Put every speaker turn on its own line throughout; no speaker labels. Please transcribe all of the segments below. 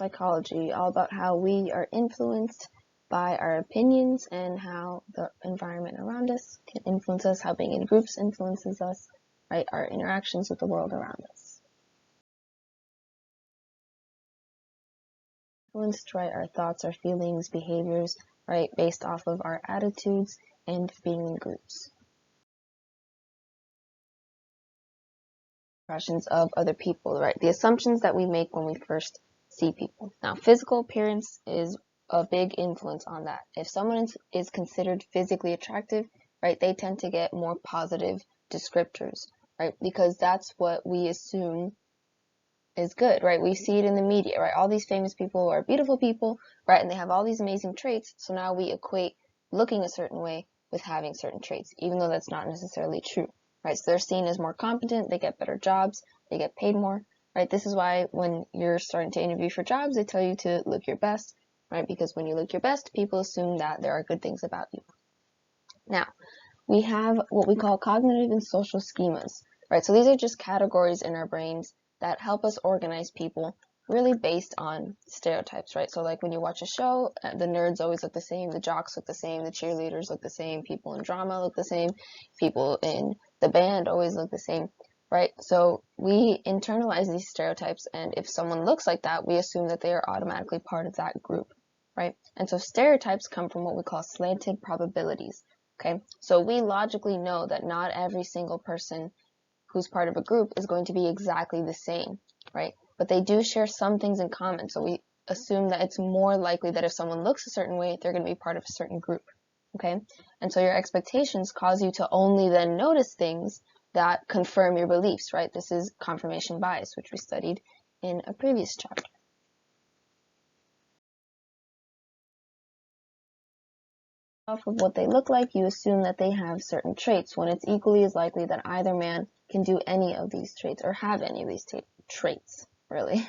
psychology, all about how we are influenced by our opinions and how the environment around us can influence us, how being in groups influences us, right? Our interactions with the world around us. Influenced, right? Our thoughts, our feelings, behaviors, right? Based off of our attitudes and being in groups. Impressions of other people, right? The assumptions that we make when we first see people. Now, physical appearance is a big influence on that. If someone is considered physically attractive, right, they tend to get more positive descriptors, right? Because that's what we assume is good, right? We see it in the media, right? All these famous people are beautiful people, right? And they have all these amazing traits. So now we equate looking a certain way with having certain traits, even though that's not necessarily true, right? So they're seen as more competent, they get better jobs, they get paid more, right? This is why when you're starting to interview for jobs, they tell you to look your best, right? Because when you look your best, people assume that there are good things about you. Now, we have what we call cognitive and social schemas, right? So these are just categories in our brains that help us organize people really based on stereotypes, right? So like when you watch a show, the nerds always look the same, the jocks look the same, the cheerleaders look the same, people in drama look the same, people in the band always look the same, right? So we internalize these stereotypes, and if someone looks like that, we assume that they are automatically part of that group, right? And so stereotypes come from what we call slanted probabilities, okay? So we logically know that not every single person who's part of a group is going to be exactly the same, right? But they do share some things in common. So we assume that it's more likely that if someone looks a certain way, they're going to be part of a certain group, okay? And so your expectations cause you to only then notice things that confirm your beliefs, right? This is confirmation bias, which we studied in a previous chapter. Off of what they look like, you assume that they have certain traits, when it's equally as likely that either man can do any of these traits or have any of these traits, really.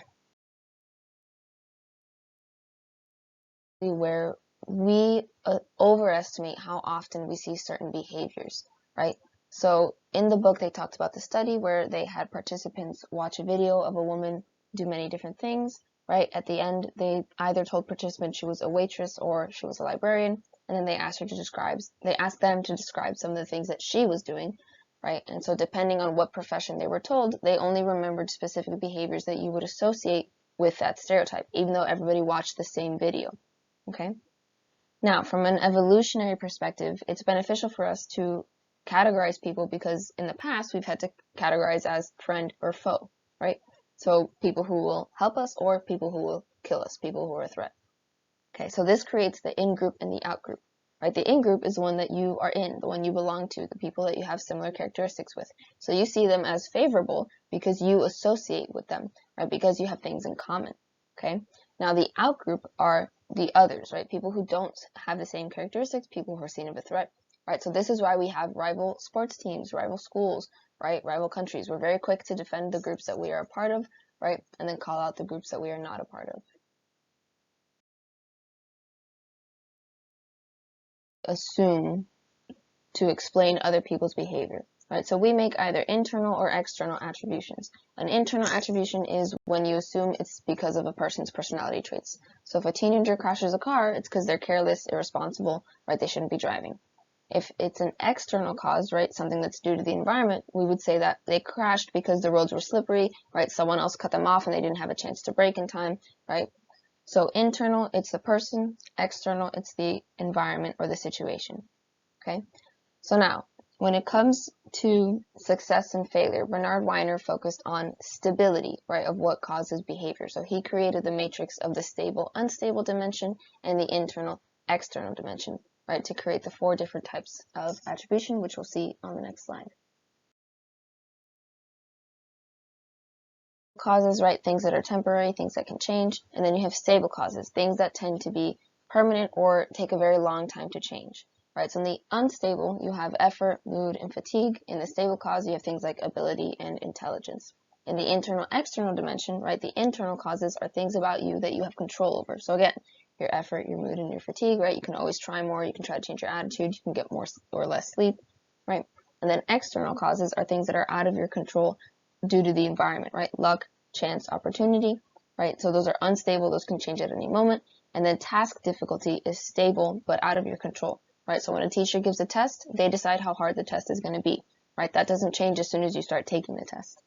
Where we overestimate how often we see certain behaviors, right? So in the book, they talked about the study where they had participants watch a video of a woman do many different things, right? At the end, they either told participants she was a waitress or she was a librarian, and then they asked them to describe some of the things that she was doing, right? And so depending on what profession they were told, they only remembered specific behaviors that you would associate with that stereotype, even though everybody watched the same video. Okay. Now, from an evolutionary perspective, it's beneficial for us to categorize people because in the past we've had to categorize as friend or foe, right? So people who will help us or people who will kill us, people who are a threat. Okay, so this creates the in-group and the out-group, right? The in-group is the one that you are in, the one you belong to, the people that you have similar characteristics with. So you see them as favorable because you associate with them, right? Because you have things in common, okay? Now the out-group are the others, right? People who don't have the same characteristics, people who are seen as a threat, right? So this is why we have rival sports teams, rival schools, right? Rival countries. We're very quick to defend the groups that we are a part of, right? And then call out the groups that we are not a part of. Assume to explain other people's behavior, right? So we make either internal or external attributions. An internal attribution is when you assume it's because of a person's personality traits. So if a teenager crashes a car, it's because they're careless, irresponsible, right? They shouldn't be driving. If it's an external cause, right, something that's due to the environment, we would say that they crashed because the roads were slippery, right? Someone else cut them off and they didn't have a chance to brake in time, right? So internal, it's the person. External, it's the environment or the situation, okay? So now, when it comes to success and failure, Bernard Weiner focused on stability, right, of what causes behavior. So he created the matrix of the stable, unstable dimension and the internal, external dimension, right, to create the 4 different types of attribution, which we'll see on the next slide. Causes, right, things that are temporary, things that can change, and then you have stable causes, things that tend to be permanent or take a very long time to change. Right, so in the unstable, you have effort, mood, and fatigue. In the stable cause, you have things like ability and intelligence. In the internal, external dimension, right, the internal causes are things about you that you have control over. So again, your effort, your mood, and your fatigue, right, you can always try more, you can try to change your attitude, you can get more or less sleep, right? And then external causes are things that are out of your control due to the environment, right? Luck, chance, opportunity, right? So those are unstable, those can change at any moment. And then task difficulty is stable, but out of your control, right? So when a teacher gives a test, they decide how hard the test is going to be, right? That doesn't change as soon as you start taking the test.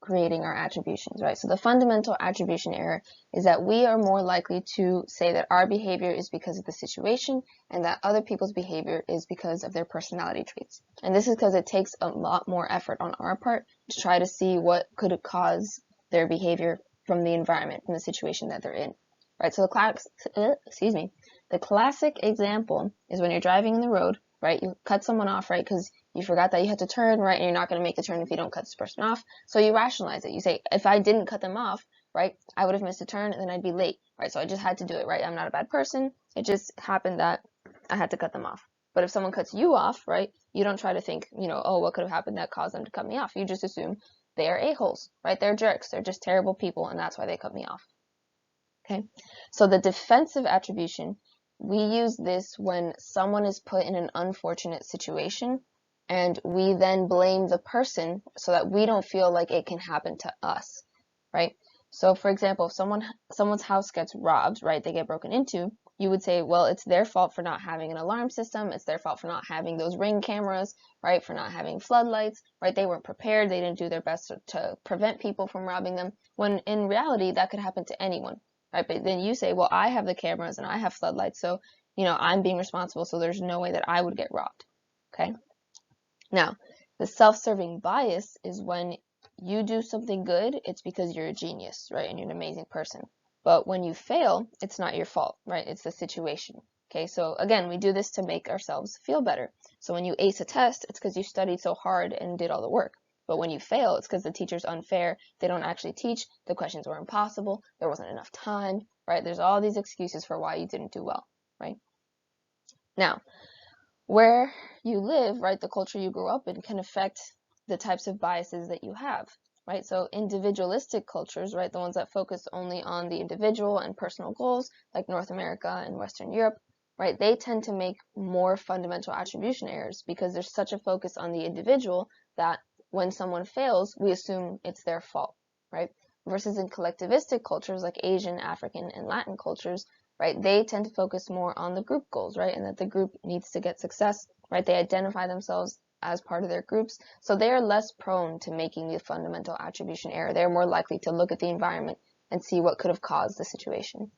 Creating our attributions, right? So the fundamental attribution error is that we are more likely to say that our behavior is because of the situation and that other people's behavior is because of their personality traits. And this is because it takes a lot more effort on our part to try to see what could cause their behavior from the environment, from the situation that they're in, right? So the classic example is when you're driving in the road, right? You cut someone off, right? Because you forgot that you had to turn, right? And you're not going to make the turn if you don't cut this person off. So you rationalize it. You say, if I didn't cut them off, right, I would have missed a turn and then I'd be late, right? So I just had to do it, right? I'm not a bad person. It just happened that I had to cut them off. But if someone cuts you off, right, you don't try to think, oh, what could have happened that caused them to cut me off? You just assume they are a-holes, right? They're jerks. They're just terrible people, and that's why they cut me off. Okay? So the defensive attribution, we use this when someone is put in an unfortunate situation and we then blame the person so that we don't feel like it can happen to us, right? So for example, if someone's house gets robbed, right, they get broken into, you would say, well, it's their fault for not having an alarm system, it's their fault for not having those Ring cameras, right, for not having floodlights, right, they weren't prepared, they didn't do their best to prevent people from robbing them, when in reality, that could happen to anyone, right? But then you say, well, I have the cameras and I have floodlights, so, I'm being responsible, so there's no way that I would get robbed, okay? Now, the self-serving bias is when you do something good, it's because you're a genius, right? And you're an amazing person. But when you fail, it's not your fault, right? It's the situation. Okay, so again, we do this to make ourselves feel better. So when you ace a test, it's because you studied so hard and did all the work. But when you fail, it's because the teacher's unfair, they don't actually teach, the questions were impossible, there wasn't enough time, right? There's all these excuses for why you didn't do well, right? Now, where you live, right, the culture you grew up in can affect the types of biases that you have, right? So individualistic cultures, right, the ones that focus only on the individual and personal goals, like North America and Western Europe, right, they tend to make more fundamental attribution errors because there's such a focus on the individual that when someone fails, we assume it's their fault, right? Versus in collectivistic cultures like Asian, African, and Latin cultures, right, they tend to focus more on the group goals, right, and that the group needs to get success, right? They identify themselves as part of their groups, so they are less prone to making the fundamental attribution error. They're more likely to look at the environment and see what could have caused the situation.